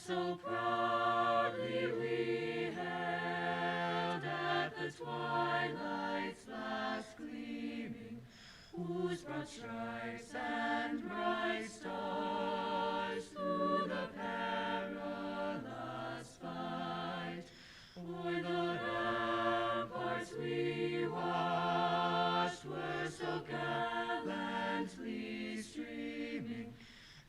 so proudly we hailed at the twilight's last gleaming, whose broad stripes and bright stars through the perilous fight o'er the ramparts we watched were so gallantly streaming,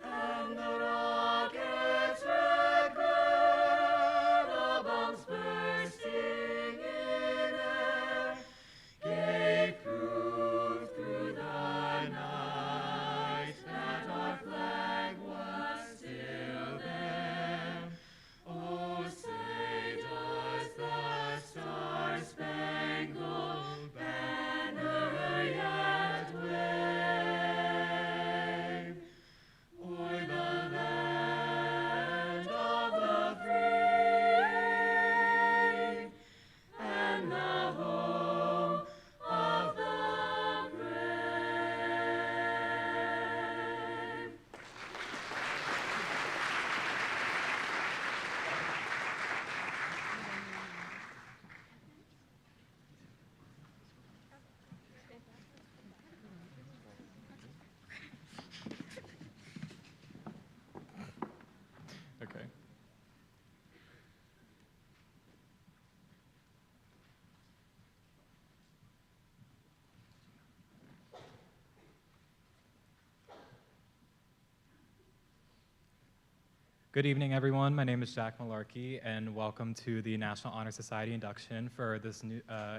and the rockets' red glare, the bombs bursting in air, gave proof through the night that our flag was still there. Oh, say does the star-spangled banner yet wave o'er the land of the free and the home of the brave. Okay. Good evening, everyone. My name is Jack Malarkey, and welcome to the National Honor Society induction for this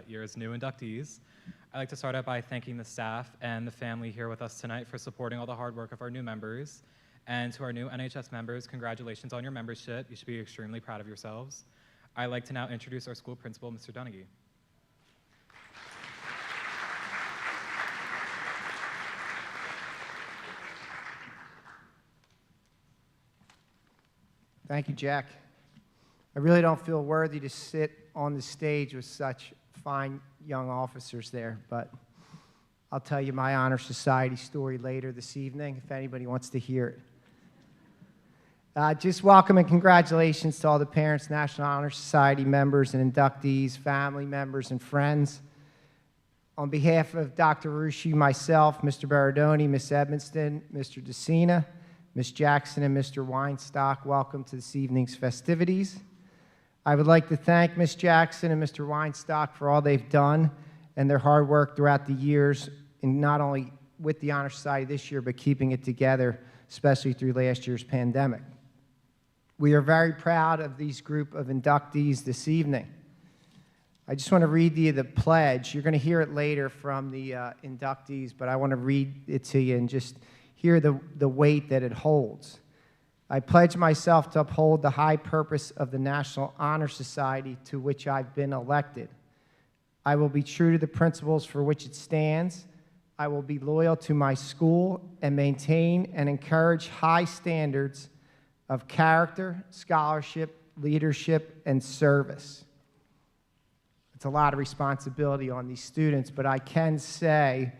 year's new inductees. I'd like to start out by thanking the staff and the family here with us tonight for supporting all the hard work of our new members. And to our new NHS members, congratulations on your membership. You should be extremely proud of yourselves. I'd like to now introduce our school principal, Mr. Donaghy. Thank you, Jack. I really don't feel worthy to sit on the stage with such fine young officers there, but I'll tell you my Honor Society story later this evening if anybody wants to hear it. Just welcome and congratulations to all the parents, National Honor Society members and inductees, family members and friends. On behalf of Dr. Rushi, myself, Mr. Baradoni, Ms. Edmonston, Mr. DeCina, Ms. Jackson, and Mr. Weinstock, welcome to this evening's festivities. I would like to thank Ms. Jackson and Mr. Weinstock for all they've done and their hard work throughout the years, and not only with the Honor Society this year, but keeping it together, especially through last year's pandemic. We are very proud of these group of inductees this evening. I just want to read you the pledge. You're going to hear it later from the inductees, but I want to read it to you and just hear the weight that it holds. I pledge myself to uphold the high purpose of the National Honor Society to which I've been elected. I will be true to the principles for which it stands. I will be loyal to my school and maintain and encourage high standards of character, scholarship, leadership, and service. It's a lot of responsibility on these students, but I can say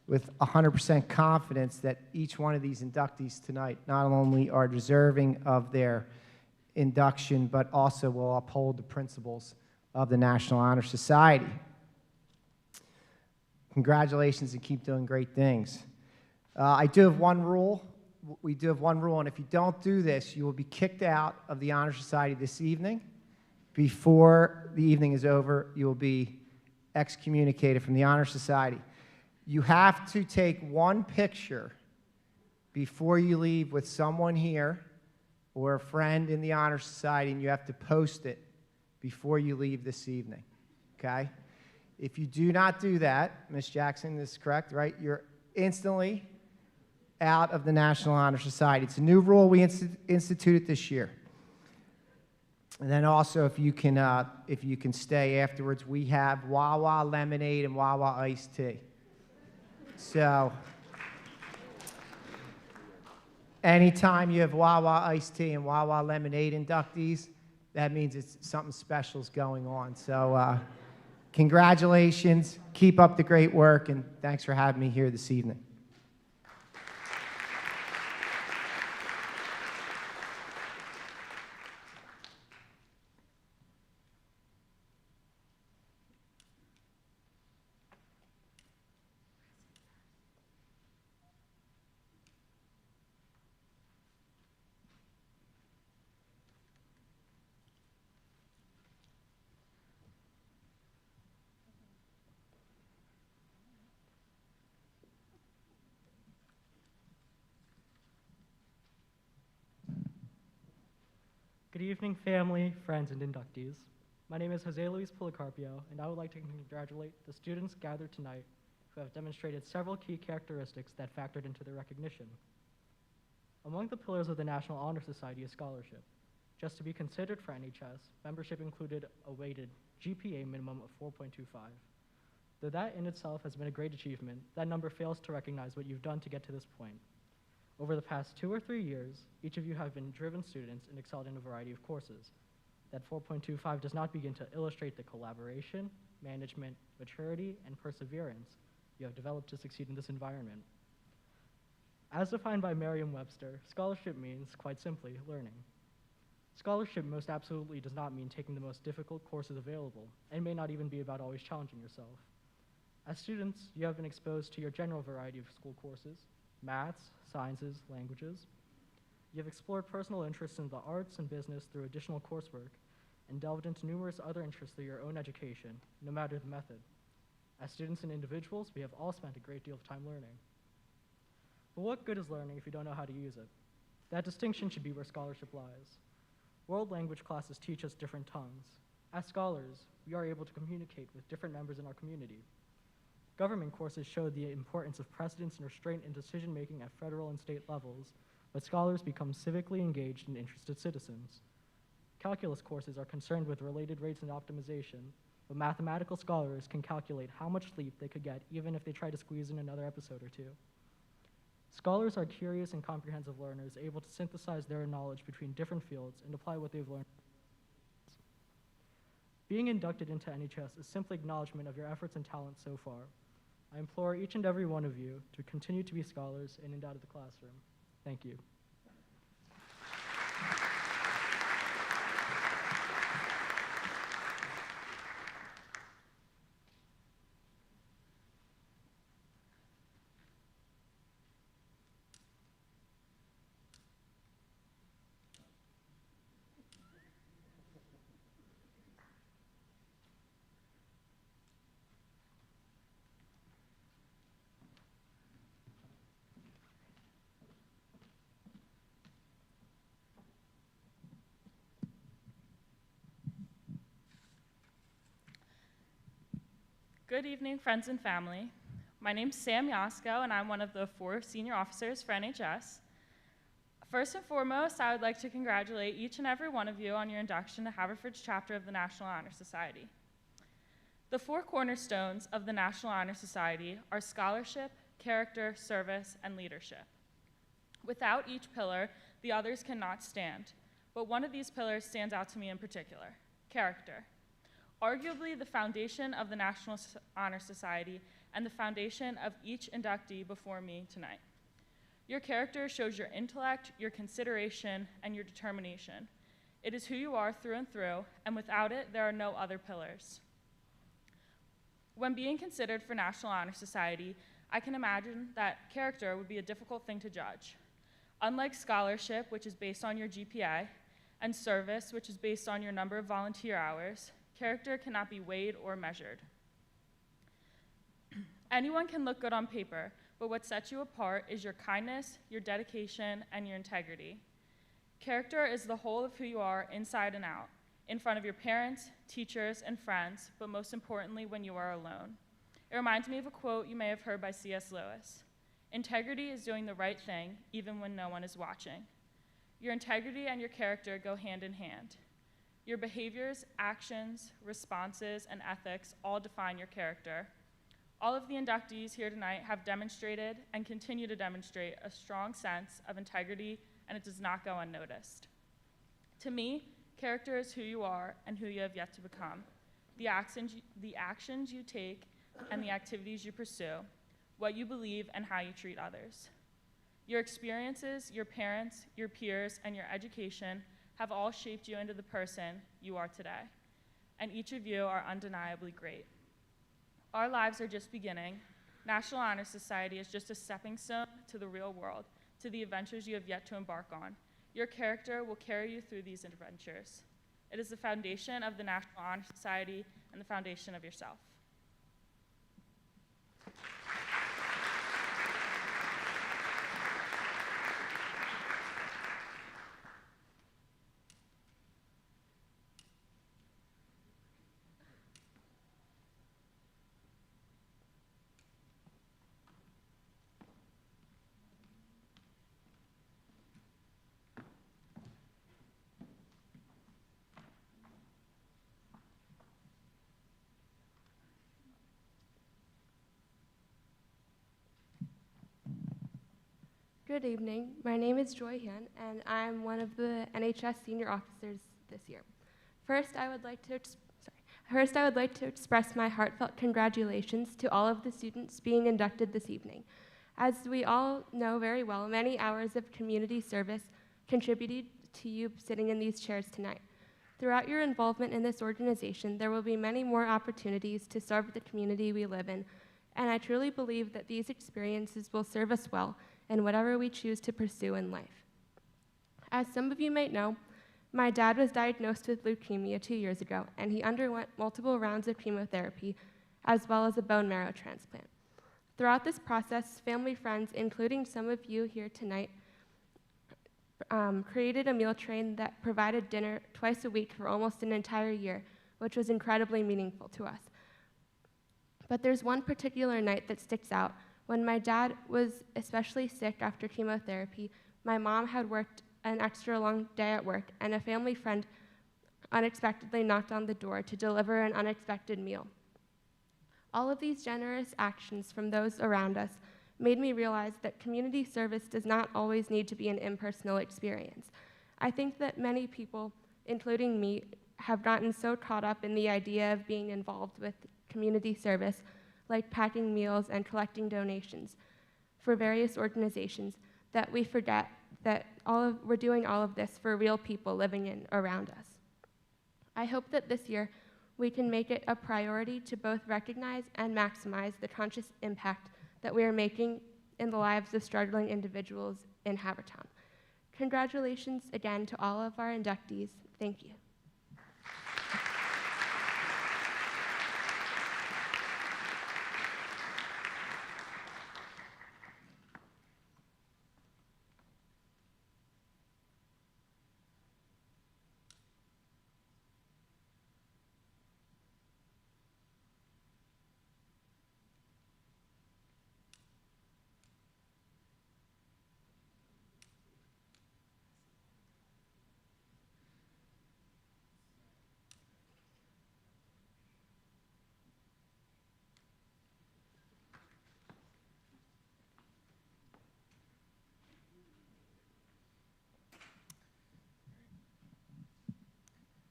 with 100% confidence that each one of these inductees tonight not only are deserving of their induction, but also will uphold the principles of the National Honor Society. Congratulations and keep doing great things. I do have one rule. We do have one rule, and if you don't do this, you will be kicked out of the Honor Society this evening. Before the evening is over, you will be excommunicated from the Honor Society. You have to take one picture before you leave with someone here or a friend in the Honor Society, and you have to post it before you leave this evening, okay? If you do not do that, Ms. Jackson, this is correct, right? You're instantly out of the National Honor Society. It's a new rule we instituted this year. And then also, if you can stay afterwards, we have Wawa lemonade and Wawa iced tea. So, anytime you have Wawa iced tea and Wawa lemonade inductees, that means it's something special is going on. So, congratulations, keep up the great work, and thanks for having me here this evening. Good evening, family, friends, and inductees. My name is Jose Luis Policarpio, and I would like to congratulate the students gathered tonight who have demonstrated several key characteristics that factored into their recognition. Among the pillars of the National Honor Society is scholarship. Just to be considered for NHS, membership included a weighted GPA minimum of 4.25. Though that in itself has been a great achievement, that number fails to recognize what you've done to get to this point. Over the past 2 or 3 years, each of you have been driven students and excelled in a variety of courses. That 4.25 does not begin to illustrate the collaboration, management, maturity, and perseverance you have developed to succeed in this environment. As defined by Merriam-Webster, scholarship means, quite simply, learning. Scholarship most absolutely does not mean taking the most difficult courses available, and may not even be about always challenging yourself. As students, you have been exposed to your general variety of school courses, maths, sciences, languages. You have explored personal interests in the arts and business through additional coursework, and delved into numerous other interests through your own education, no matter the method. As students and individuals, we have all spent a great deal of time learning. But what good is learning if you don't know how to use it? That distinction should be where scholarship lies. World language classes teach us different tongues. As scholars, we are able to communicate with different members in our community. Government courses show the importance of precedence and restraint in decision-making at federal and state levels, but scholars become civically engaged and interested citizens. Calculus courses are concerned with related rates and optimization, but mathematical scholars can calculate how much sleep they could get even if they try to squeeze in another episode or two. Scholars are curious and comprehensive learners, able to synthesize their knowledge between different fields and apply what they've learned. Being inducted into NHS is simply acknowledgement of your efforts and talents so far. I implore each and every one of you to continue to be scholars in and out of the classroom. Thank you. Good evening, friends and family. My name's Sam Yasko, and I'm one of the 4 senior officers for NHS. First and foremost, I would like to congratulate each and every one of you on your induction to Haverford's chapter of the National Honor Society. The 4 cornerstones of the National Honor Society are scholarship, character, service, and leadership. Without each pillar, the others cannot stand, but one of these pillars stands out to me in particular: character. Arguably the foundation of the National Honor Society and the foundation of each inductee before me tonight. Your character shows your intellect, your consideration, and your determination. It is who you are through and through, and without it, there are no other pillars. When being considered for National Honor Society, I can imagine that character would be a difficult thing to judge. Unlike scholarship, which is based on your GPA, and service, which is based on your number of volunteer hours, character cannot be weighed or measured. Anyone can look good on paper, but what sets you apart is your kindness, your dedication, and your integrity. Character is the whole of who you are inside and out, in front of your parents, teachers, and friends, but most importantly, when you are alone. It reminds me of a quote you may have heard by C.S. Lewis. Integrity is doing the right thing, even when no one is watching. Your integrity and your character go hand in hand. Your behaviors, actions, responses, and ethics all define your character. All of the inductees here tonight have demonstrated and continue to demonstrate a strong sense of integrity, and it does not go unnoticed. To me, character is who you are and who you have yet to become. The actions you take and the activities you pursue, what you believe and how you treat others. Your experiences, your parents, your peers, and your education have all shaped you into the person you are today, and each of you are undeniably great. Our lives are just beginning. National Honor Society is just a stepping stone to the real world, to the adventures you have yet to embark on. Your character will carry you through these adventures. It is the foundation of the National Honor Society and the foundation of yourself. Good evening. My name is Joy Hyun, and I'm one of the NHS senior officers this year. First, I would like to express my heartfelt congratulations to all of the students being inducted this evening. As we all know very well, many hours of community service contributed to you sitting in these chairs tonight. Throughout your involvement in this organization, there will be many more opportunities to serve the community we live in, and I truly believe that these experiences will serve us well in whatever we choose to pursue in life. As some of you might know, my dad was diagnosed with leukemia 2 years ago, and he underwent multiple rounds of chemotherapy, as well as a bone marrow transplant. Throughout this process, family, friends, including some of you here tonight, created a meal train that provided dinner twice a week for almost an entire year, which was incredibly meaningful to us. But there's one particular night that sticks out. When my dad was especially sick after chemotherapy, my mom had worked an extra long day at work, and a family friend unexpectedly knocked on the door to deliver an unexpected meal. All of these generous actions from those around us made me realize that community service does not always need to be an impersonal experience. I think that many people, including me, have gotten so caught up in the idea of being involved with community service, like packing meals and collecting donations for various organizations, that we forget that we're doing all of this for real people living in around us. I hope that this year we can make it a priority to both recognize and maximize the conscious impact that we are making in the lives of struggling individuals in Havertown. Congratulations again to all of our inductees. Thank you.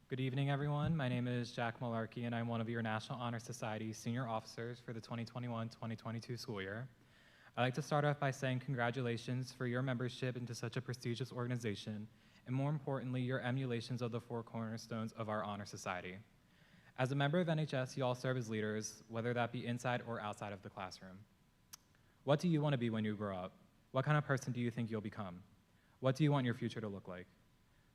Good evening, everyone. My name is Jack Malarkey, and I'm one of your National Honor Society senior officers for the 2021-2022 school year. I'd like to start off by saying congratulations for your membership into such a prestigious organization, and more importantly, your emulations of the four cornerstones of our honor society. As a member of NHS, you all serve as leaders, whether that be inside or outside of the classroom. What do you want to be when you grow up? What kind of person do you think you'll become? What do you want your future to look like?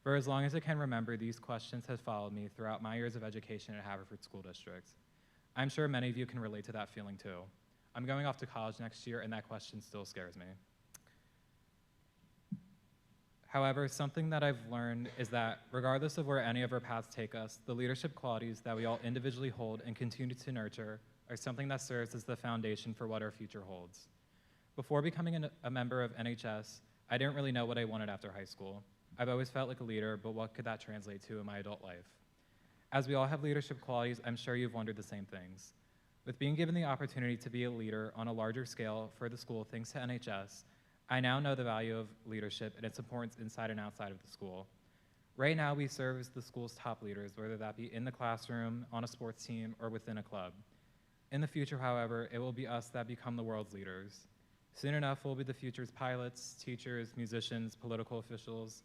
For as long as I can remember, these questions have followed me throughout my years of education at Haverford School District. I'm sure many of you can relate to that feeling too. I'm going off to college next year, and that question still scares me. However, something that I've learned is that regardless of where any of our paths take us, the leadership qualities that we all individually hold and continue to nurture are something that serves as the foundation for what our future holds. Before becoming a member of NHS, I didn't really know what I wanted after high school. I've always felt like a leader, but what could that translate to in my adult life? As we all have leadership qualities, I'm sure you've wondered the same things. With being given the opportunity to be a leader on a larger scale for the school thanks to NHS, I now know the value of leadership and its importance inside and outside of the school. Right now, we serve as the school's top leaders, whether that be in the classroom, on a sports team, or within a club. In the future, however, it will be us that become the world's leaders. Soon enough, we'll be the future's pilots, teachers, musicians, political officials.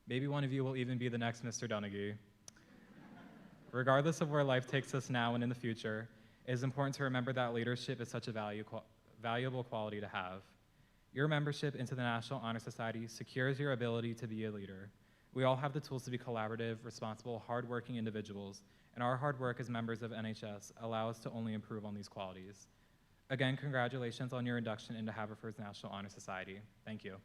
Maybe one of you will even be the next Mr. Donaghy. Regardless of where life takes us now and in the future, it is important to remember that leadership is such a valuable quality to have. Your membership into the National Honor Society secures your ability to be a leader. We all have the tools to be collaborative, responsible, hardworking individuals, and our hard work as members of NHS allow us to only improve on these qualities. Again, congratulations on your induction into Haverford's National Honor Society. Thank you.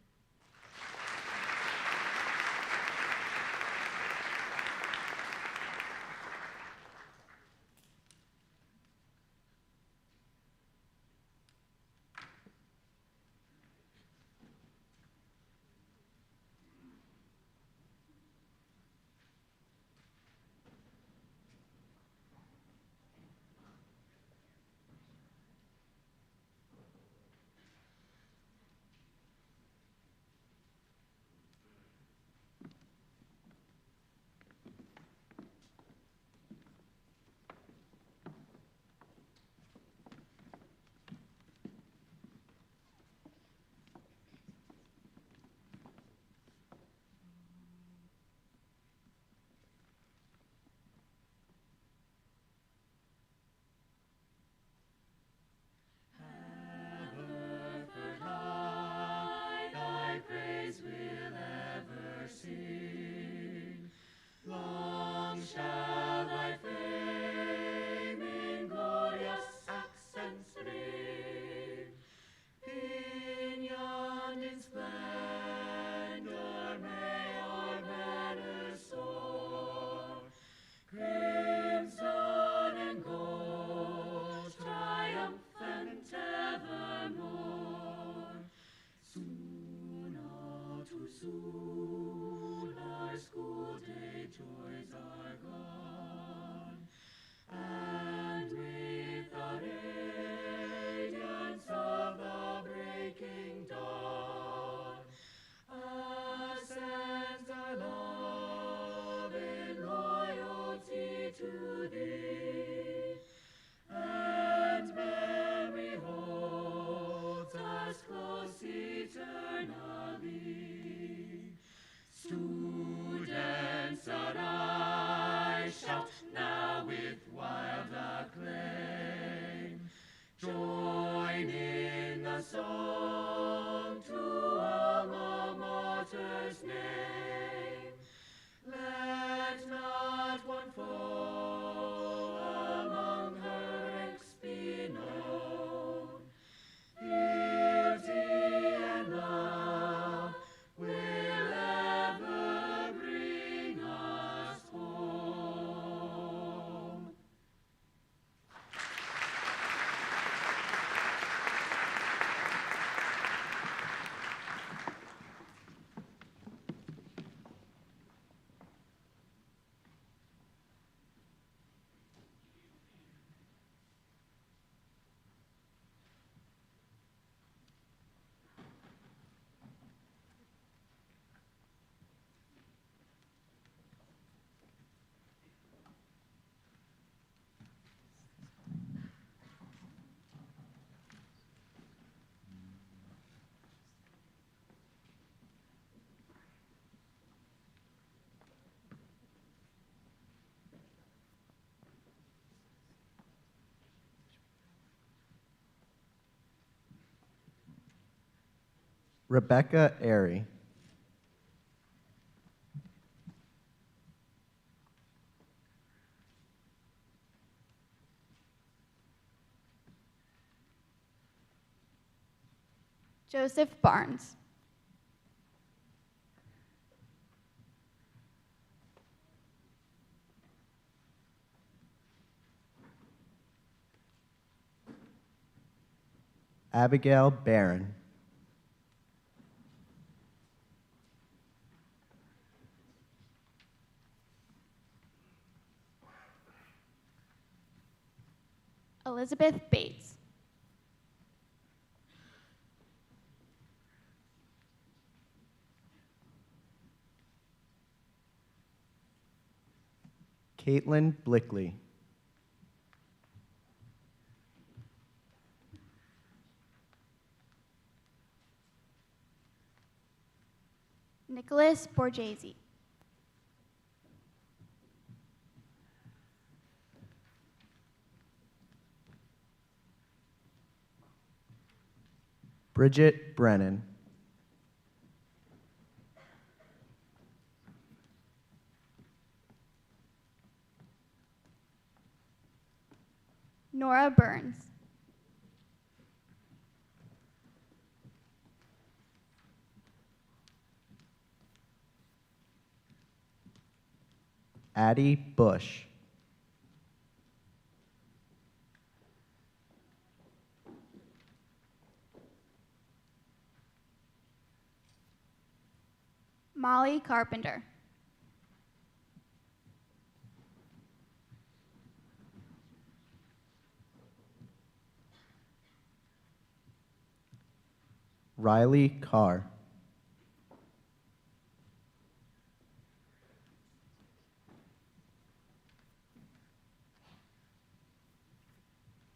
Soon our school day joys are gone, and with the radiance of the breaking dawn, ascends our love in loyalty to thee, and memory holds us close eternally. Students, arise, shout now with wild acclaim. Join in the song to alma mater's name. Let not one foe among her ranks be known. Fealty and love will ever bring us home. Rebecca Airy. Joseph Barnes. Abigail Barron. Elizabeth Bates. Caitlin Blickley. Nicholas Borghese. Bridget Brennan. Nora Burns. Addie Bush. Molly Carpenter. Riley Carr.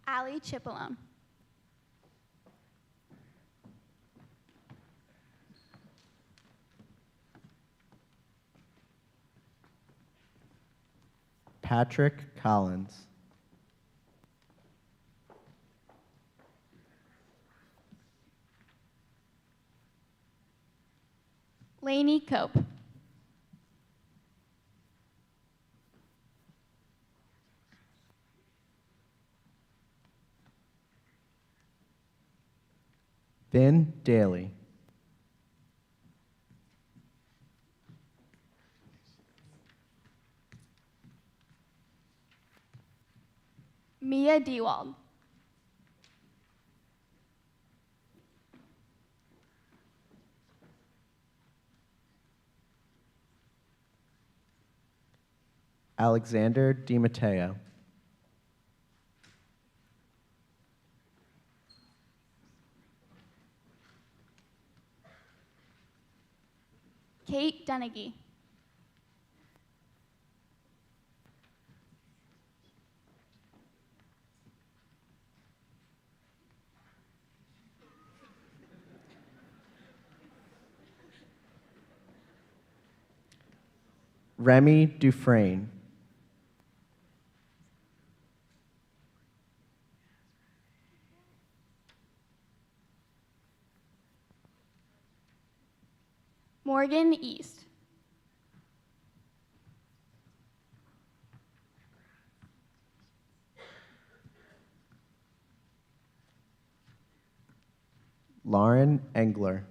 Allie Chipolone. Patrick Collins. Lainey Cope. Vin Daly. Mia Dewald. Alexander DiMatteo. Kate Dennegy. Remy Dufresne. Morgan East. Lauren Engler.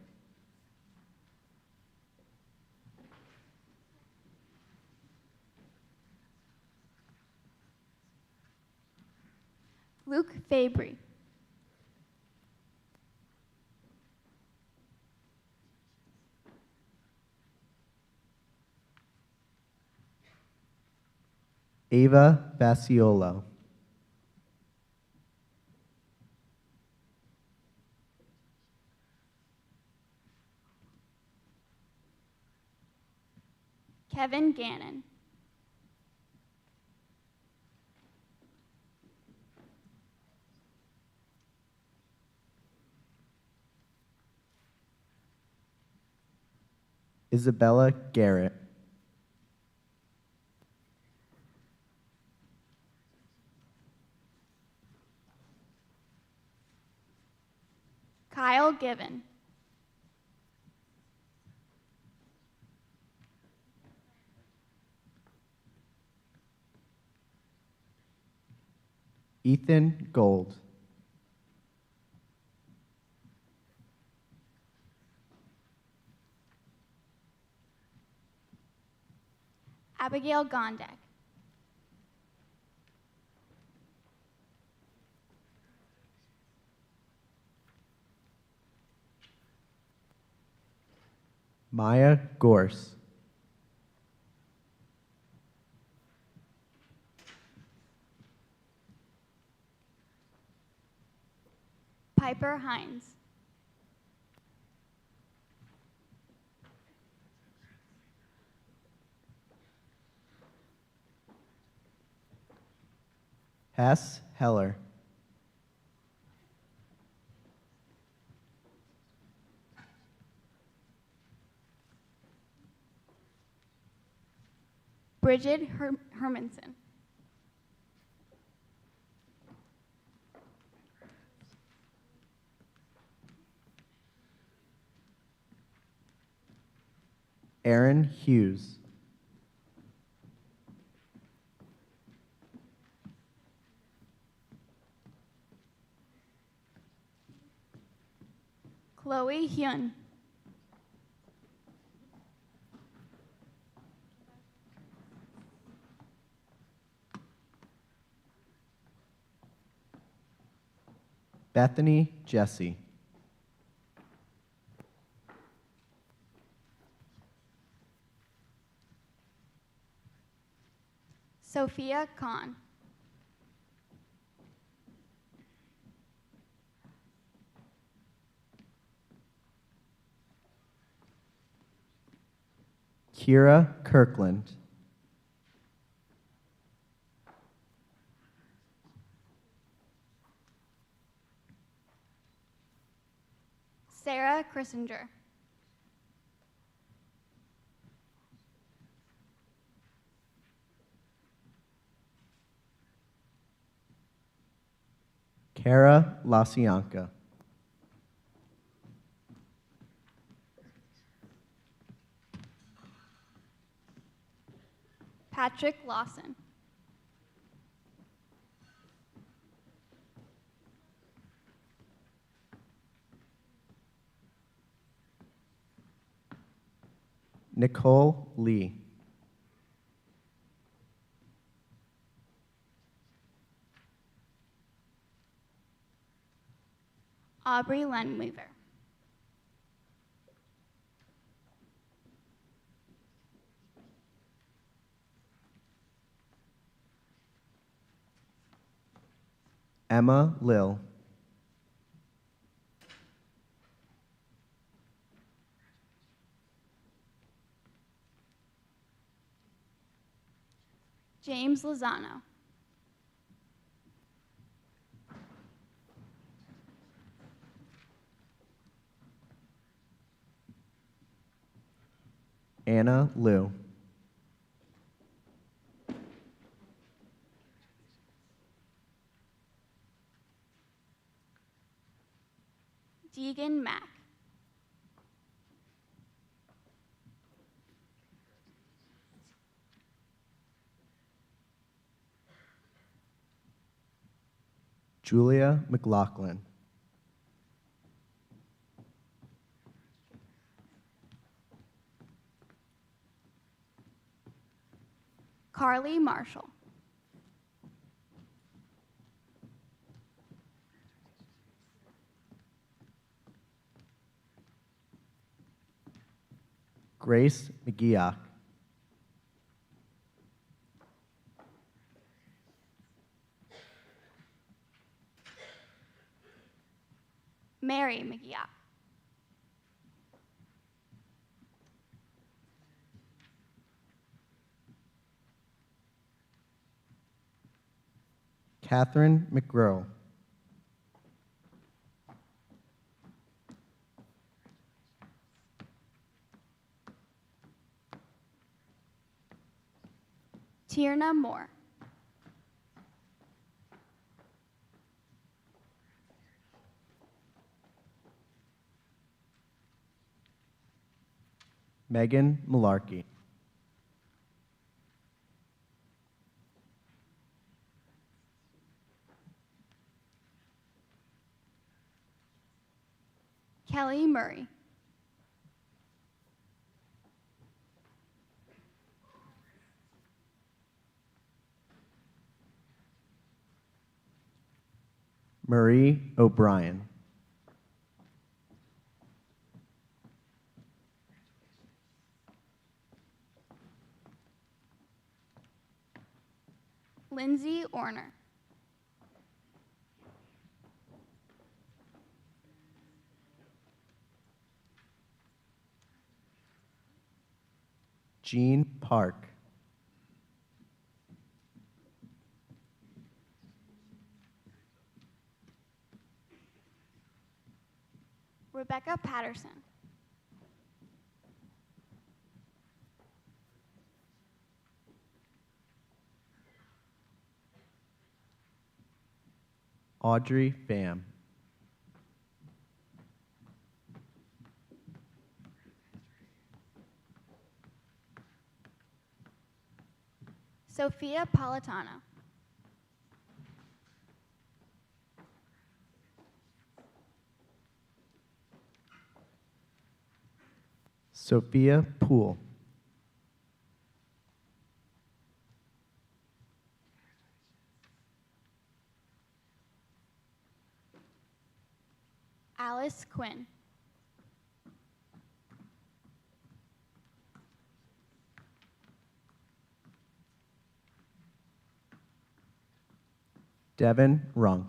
Luke Fabry. Ava Basiolo. Kevin Gannon. Isabella Garrett. Kyle Given. Ethan Gold. Abigail Gondek. Maya Gorse. Piper Hines. Hess Heller. Bridget Hermanson. Aaron Hughes. Chloe Hyun. Bethany Jesse. Sophia Khan. Kira Kirkland. Sarah Christinger. Kara Lasianka. Patrick Lawson. Nicole Lee. Aubrey Lenweaver. Emma Lil. James Lozano. Anna Liu. Deegan Mack. Julia McLaughlin. Carly Marshall. Grace McGeoch. Mary McGeoch. Catherine McGrow. Tierna Moore. Megan Malarkey. Kelly Murray. Marie O'Brien. Lindsay Orner. Jean Park. Rebecca Patterson. Audrey Pham. Sophia Politano. Sophia Poole. Alice Quinn. Devin Runk.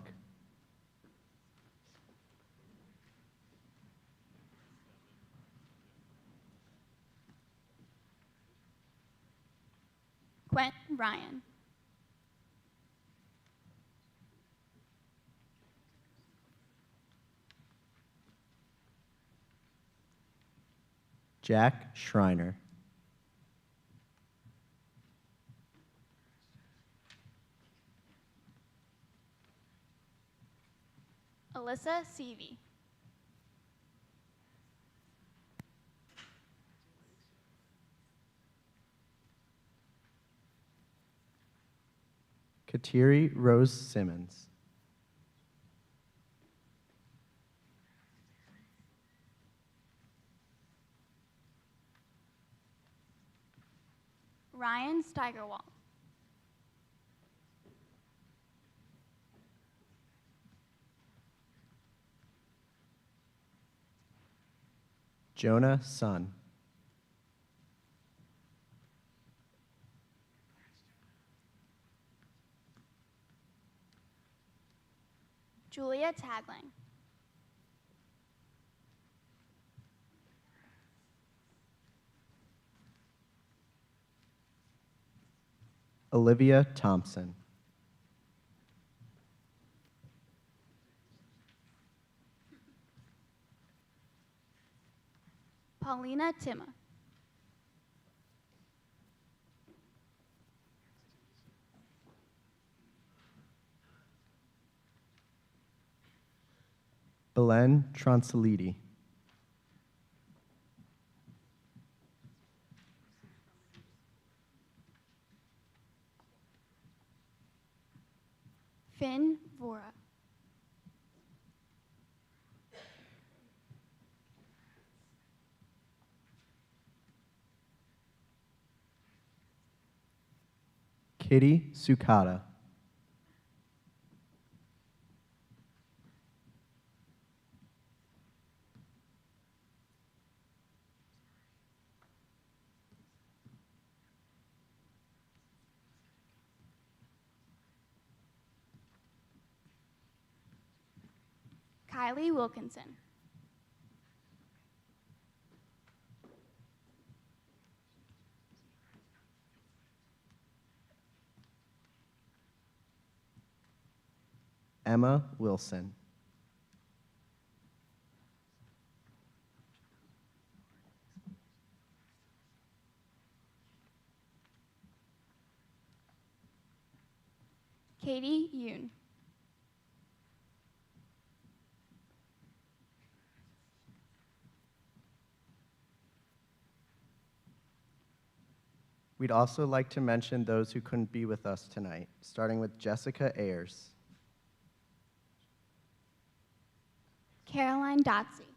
Quentin Ryan. Jack Schreiner. Alyssa Seavey. Kateri Rose Simmons. Ryan Steigerwald. Jonah Sun. Julia Tagling. Olivia Thompson. Paulina Timma. Belen Tronsoliti. Finn Vora. Kitty Sukata. Kylie Wilkinson. Emma Wilson. Katie Yoon. We'd also like to mention those who couldn't be with us tonight, starting with Jessica Ayers, Caroline Dotsey.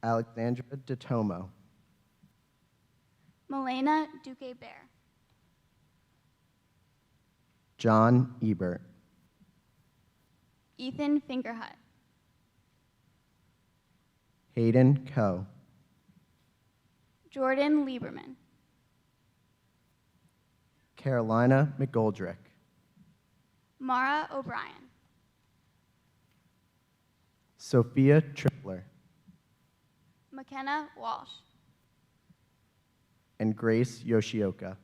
Alexandra DeTomo, Milena Duque Bear. John Ebert, Ethan Fingerhut. Hayden Coe, Jordan Lieberman. Carolina McGoldrick, Mara O'Brien. Sophia Tripler, McKenna Walsh. and Grace Yoshioka.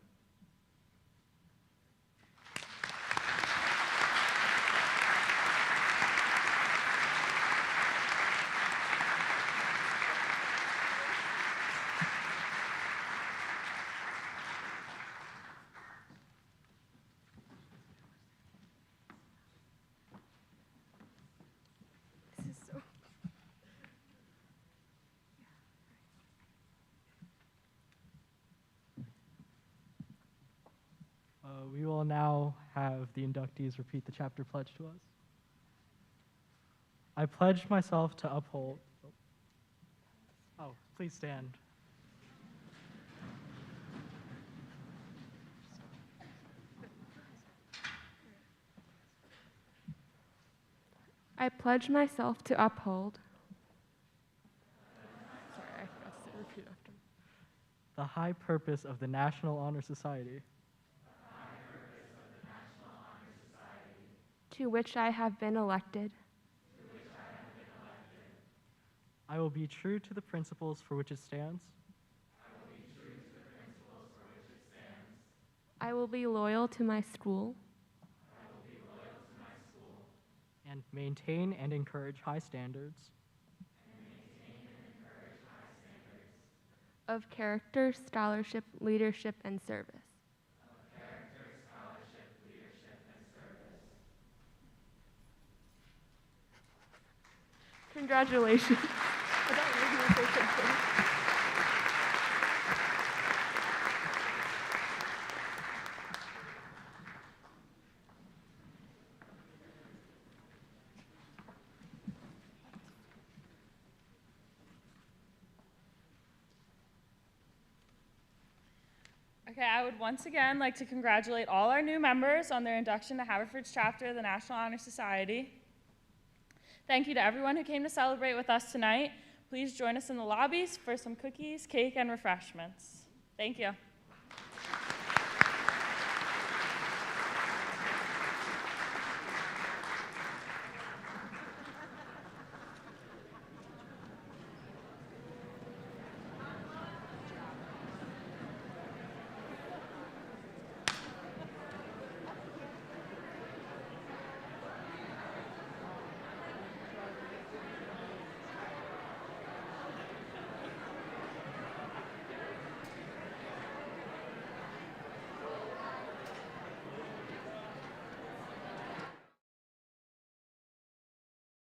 We will now have the inductees repeat the chapter pledge to us. I pledge myself to uphold. Oh, please stand. I pledge myself to uphold. Sorry, I forgot to say repeat after. The high purpose of the National Honor Society. To which I have been elected. I will be true to the principles for which it stands. I will be loyal to my school. And maintain and encourage high standards. Of character, scholarship, leadership, and service. Congratulations. I thought you were gonna say something. Okay, I would once again like to congratulate all our new members on their induction to Haverford's chapter of the National Honor Society. Thank you to everyone who came to celebrate with us tonight. Please join us in the lobbies for some cookies, cake, and refreshments. Thank you.